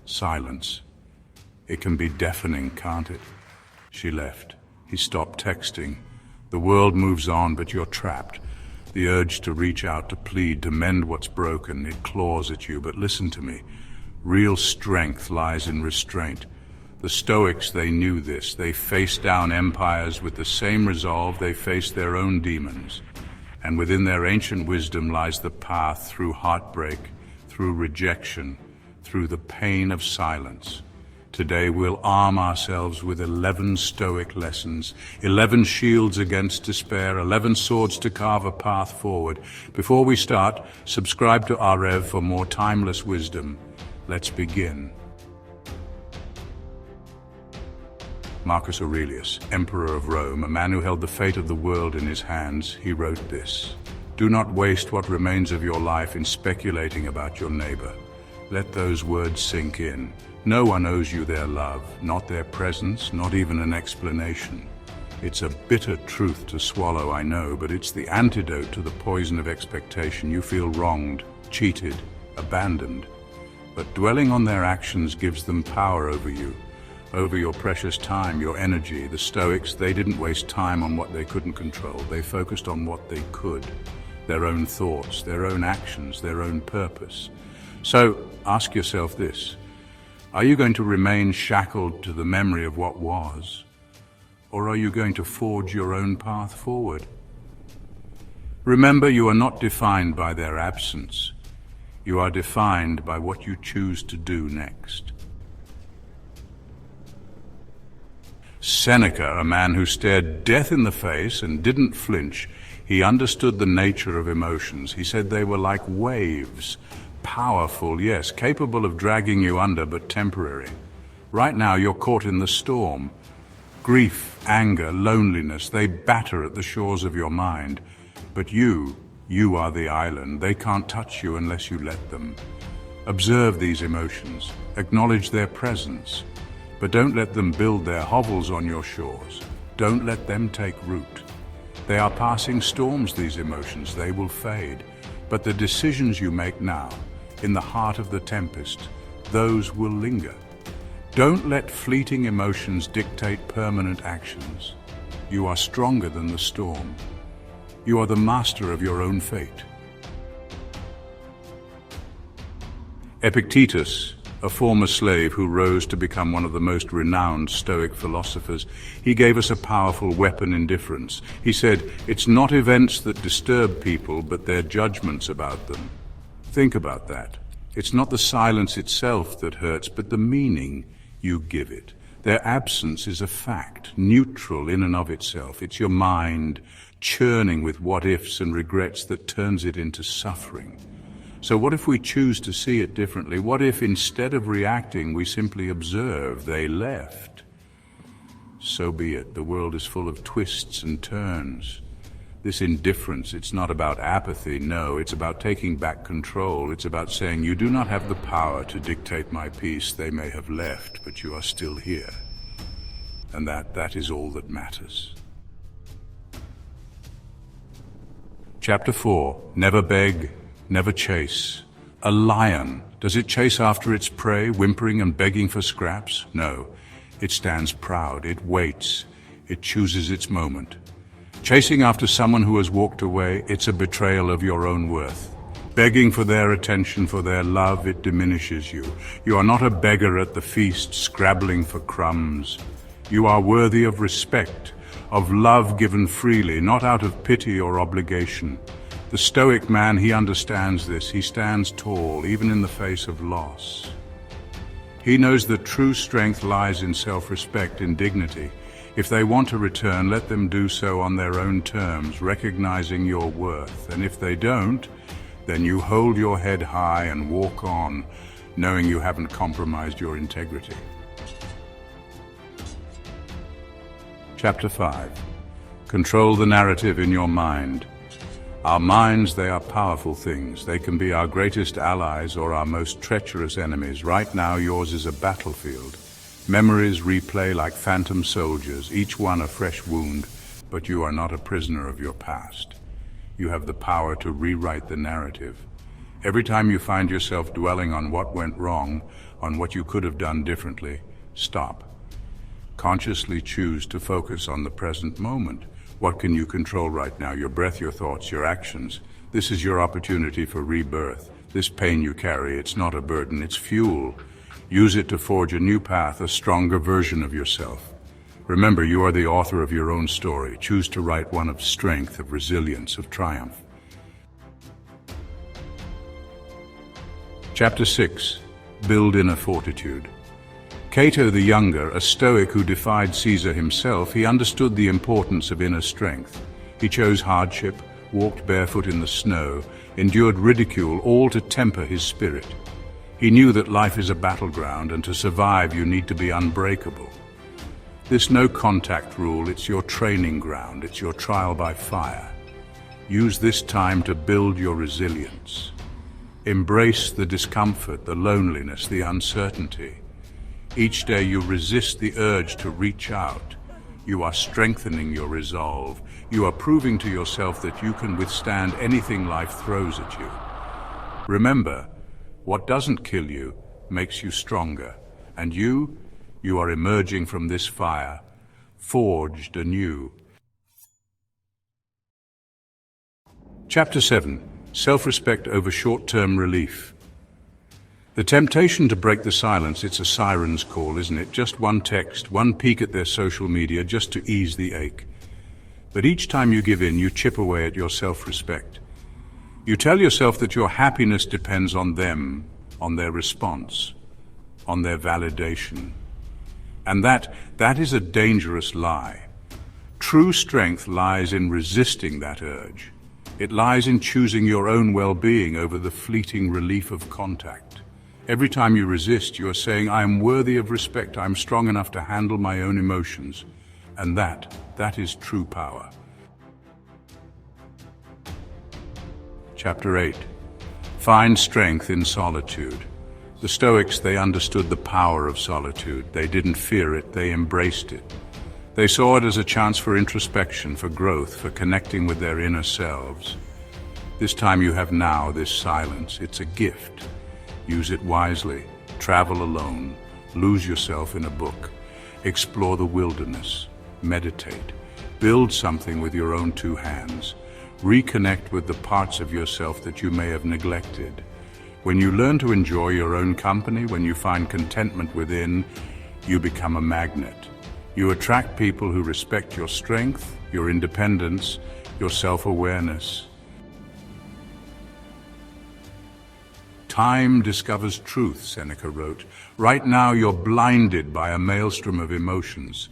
Silence. It can be deafening, can't it? She left. He stopped texting. The world moves on, but you're trapped. The urge to reach out, to plead, to mend what's broken, it claws at you. But listen to me. Real strength lies in restraint. The Stoics, they knew this. They faced down empires with the same resolve they faced their own demons. And within their ancient wisdom lies the path through heartbreak, through rejection, through the pain of silence. Today we'll arm ourselves with 11 Stoic lessons, 11 shields against despair, 11 swords to carve a path forward. Before we start, subscribe to AREV for more timeless wisdom. Let's begin. Marcus Aurelius, Emperor of Rome, a man who held the fate of the world in his hands, he wrote this: "Do not waste what remains of your life in speculating about your neighbor." Let those words sink in. No one owes you their love, not their presence, not even an explanation. It's a bitter truth to swallow, I know, but it's the antidote to the poison of expectation. You feel wronged, cheated, abandoned. But dwelling on their actions gives them power over you, over your precious time, your energy. The Stoics, they didn't waste time on what they couldn't control. They focused on what they could, their own thoughts, their own actions, their own purpose. So ask yourself this: are you going to remain shackled to the memory of what was, or are you going to forge your own path forward? Remember, you are not defined by their absence. You are defined by what you choose to do next. Seneca, a man who stared death in the face and didn't flinch, he understood the nature of emotions. He said they were like waves. Powerful, yes, capable of dragging you under, but temporary. Right now you're caught in the storm. Grief, anger, loneliness, they batter at the shores of your mind. But you are the island. They can't touch you unless you let them. Observe these emotions. Acknowledge their presence. But don't let them build their hovels on your shores. Don't let them take root. They are passing storms, these emotions. They will fade. But the decisions you make now, in the heart of the tempest, those will linger. Don't let fleeting emotions dictate permanent actions. You are stronger than the storm. You are the master of your own fate. Epictetus, a former slave who rose to become one of the most renowned Stoic philosophers, he gave us a powerful weapon: indifference. He said, "It's not events that disturb people, but their judgments about them." Think about that. It's not the silence itself that hurts, but the meaning you give it. Their absence is a fact, neutral in and of itself. It's your mind churning with what-ifs and regrets that turns it into suffering. So what if we choose to see it differently? What if instead of reacting, we simply observe they left? So be it. The world is full of twists and turns. This indifference, it's not about apathy, no, it's about taking back control. It's about saying, you do not have the power to dictate my peace. They may have left, but you are still here. And that is all that matters. Chapter 4, never beg, never chase. A lion, does it chase after its prey, whimpering and begging for scraps? No, it stands proud, it waits, it chooses its moment. Chasing after someone who has walked away, it's a betrayal of your own worth. Begging for their attention, for their love, it diminishes you. You are not a beggar at the feast, scrabbling for crumbs. You are worthy of respect, of love given freely, not out of pity or obligation. The Stoic man, he understands this. He stands tall, even in the face of loss. He knows that true strength lies in self-respect, in dignity. If they want to return, let them do so on their own terms, recognizing your worth. And if they don't, then you hold your head high and walk on, knowing you haven't compromised your integrity. Chapter 5. Control the narrative in your mind. Our minds, they are powerful things. They can be our greatest allies or our most treacherous enemies. Right now, yours is a battlefield. Memories replay like phantom soldiers, each one a fresh wound, but you are not a prisoner of your past. You have the power to rewrite the narrative. Every time you find yourself dwelling on what went wrong, on what you could have done differently, stop. Consciously choose to focus on the present moment. What can you control right now? Your breath, your thoughts, your actions. This is your opportunity for rebirth. This pain you carry, it's not a burden, it's fuel. Use it to forge a new path, a stronger version of yourself. Remember, you are the author of your own story. Choose to write one of strength, of resilience, of triumph. Chapter 6. Build inner fortitude. Cato the Younger, a Stoic who defied Caesar himself, he understood the importance of inner strength. He chose hardship, walked barefoot in the snow, endured ridicule, all to temper his spirit. He knew that life is a battleground, and to survive you need to be unbreakable. This no-contact rule, it's your training ground, it's your trial by fire. Use this time to build your resilience. Embrace the discomfort, the loneliness, the uncertainty. Each day you resist the urge to reach out. You are strengthening your resolve. You are proving to yourself that you can withstand anything life throws at you. Remember, what doesn't kill you makes you stronger. And you are emerging from this fire, forged anew. Chapter 7. Self-respect over short-term relief. The temptation to break the silence, it's a siren's call, isn't it? Just one text, one peek at their social media, just to ease the ache. But each time you give in, you chip away at your self-respect. You tell yourself that your happiness depends on them, on their response, on their validation. And that is a dangerous lie. True strength lies in resisting that urge. It lies in choosing your own well-being over the fleeting relief of contact. Every time you resist, you are saying, I am worthy of respect, I am strong enough to handle my own emotions. And that is true power. Chapter 8. Find strength in solitude. The Stoics, they understood the power of solitude. They didn't fear it, they embraced it. They saw it as a chance for introspection, for growth, for connecting with their inner selves. This time you have now, this silence, it's a gift. Use it wisely. Travel alone. Lose yourself in a book. Explore the wilderness. Meditate. Build something with your own two hands. Reconnect with the parts of yourself that you may have neglected. When you learn to enjoy your own company, when you find contentment within, you become a magnet. You attract people who respect your strength, your independence, your self-awareness. Time discovers truth, Seneca wrote. Right now you're blinded by a maelstrom of emotions.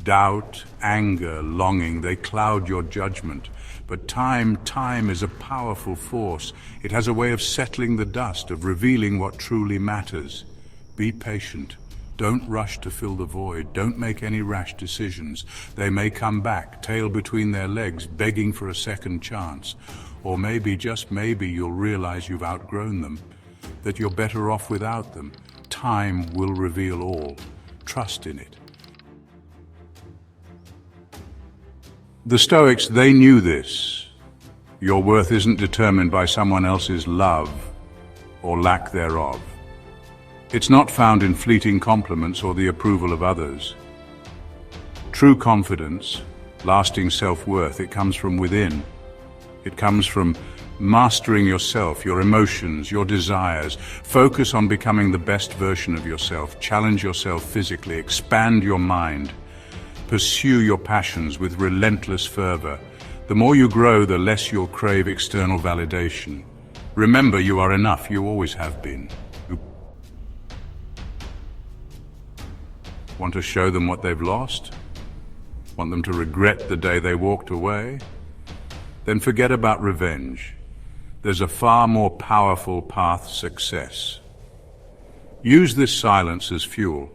Doubt, anger, longing, they cloud your judgment. But time is a powerful force. It has a way of settling the dust, of revealing what truly matters. Be patient. Don't rush to fill the void. Don't make any rash decisions. They may come back, tail between their legs, begging for a second chance. Or maybe, just maybe, you'll realize you've outgrown them, that you're better off without them. Time will reveal all. Trust in it. The Stoics, they knew this. Your worth isn't determined by someone else's love or lack thereof. It's not found in fleeting compliments or the approval of others. True confidence, lasting self-worth, it comes from within. It comes from mastering yourself, your emotions, your desires. Focus on becoming the best version of yourself. Challenge yourself physically. Expand your mind. Pursue your passions with relentless fervor. The more you grow, the less you'll crave external validation. Remember, you are enough. You always have been. Want to show them what they've lost? Want them to regret the day they walked away? Then forget about revenge. There's a far more powerful path to success. Use this silence as fuel.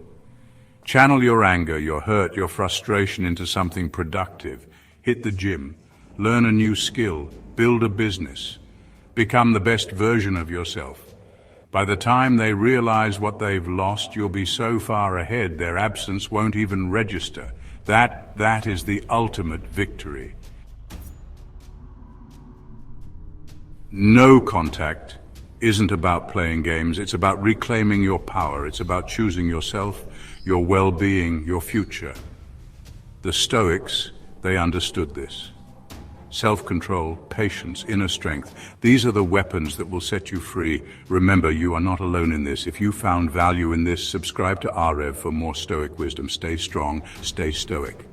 Channel your anger, your hurt, your frustration into something productive. Hit the gym. Learn a new skill. Build a business. Become the best version of yourself. By the time they realize what they've lost, you'll be so far ahead, their absence won't even register. That is the ultimate victory. No contact, isn't about playing games. It's about reclaiming your power. It's about choosing yourself, your well-being, your future. The Stoics, they understood this. Self-control, patience, inner strength. These are the weapons that will set you free. Remember, you are not alone in this. If you found value in this, subscribe to AREV for more Stoic wisdom. Stay strong, stay Stoic.